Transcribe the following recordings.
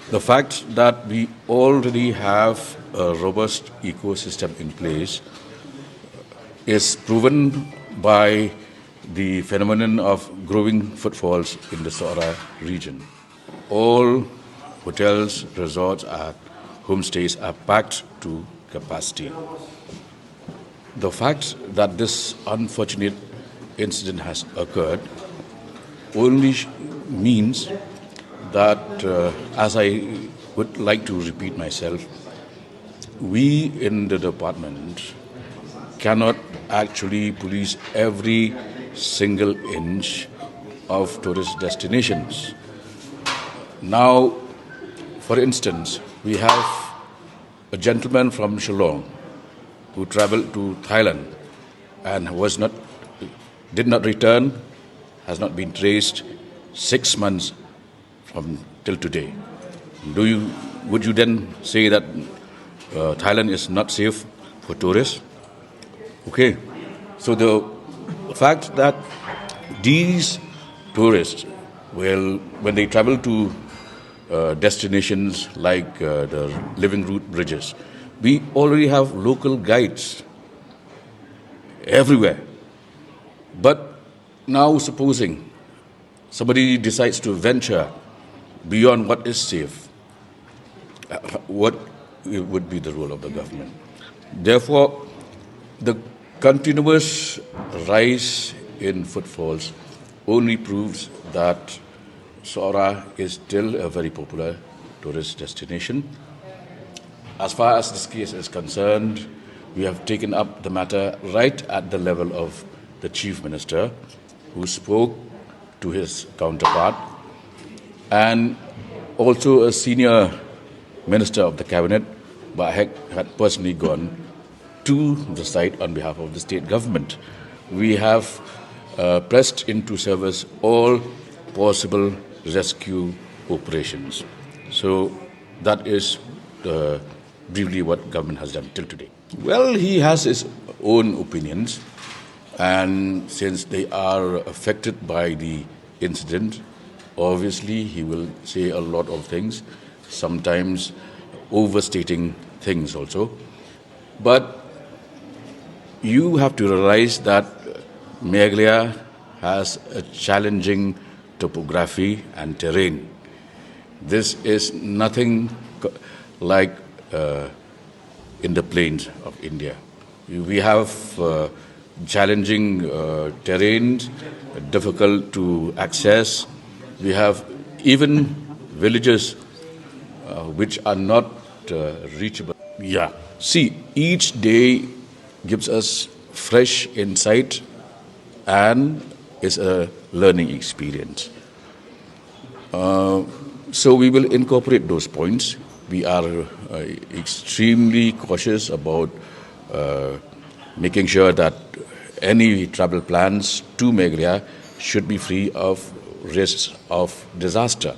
The fact that we already have a robust ecosystem in place is proven by the phenomenon of growing footfalls in the Sora region. All hotels, resorts, and homestays are packed to capacity. The fact that this unfortunate incident has occurred only means that, as I would like to repeat myself, we in the department cannot actually police every single inch of tourist destinations. Now, for instance, we have a gentleman from Shillong who traveled to Thailand and did not return, has not been traced 6 months from till today. Would you then say that Thailand is not safe for tourists? Okay, so the fact that these tourists will, when they travel to destinations like the Living Root bridges, we already have local guides everywhere. But now supposing somebody decides to venture beyond what is safe, what would be the role of the government? Therefore, the continuous rise in footfalls only proves that Sora is still a very popular tourist destination. As far as this case is concerned, we have taken up the matter right at the level of the Chief Minister, who spoke to his counterpart, and also a senior minister of the cabinet, Bahek, had personally gone to the site on behalf of the state government. We have pressed into service all possible rescue operations. So that is briefly what government has done till today. Well, he has his own opinions, and since they are affected by the incident, obviously he will say a lot of things, sometimes overstating things also. But you have to realize that Meghalaya has a challenging topography and terrain. This is nothing like in the plains of India. We have challenging terrains, difficult to access. We have even villages which are not reachable. Yeah. See, each day gives us fresh insight and is a learning experience. So we will incorporate those points. We are extremely cautious about making sure that any travel plans to Meghalaya should be free of risks of disaster.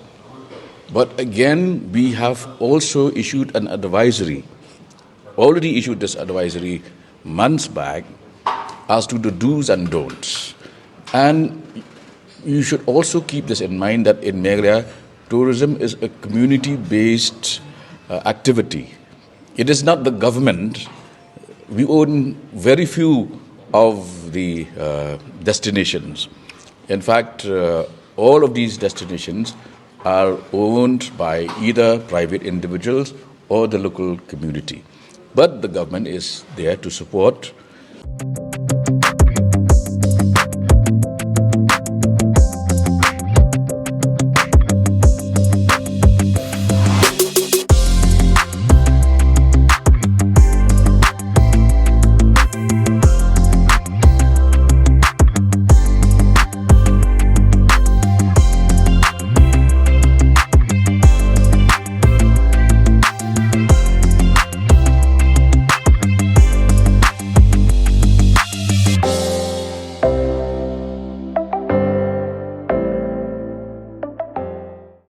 But again, we have also issued an advisory, already issued this advisory months back as to the do's and don'ts. And you should also keep this in mind that in Meghalaya, tourism is a community-based activity. It is not the government. We own very few of the destinations. In fact, all of these destinations are owned by either private individuals or the local community. But the government is there to support.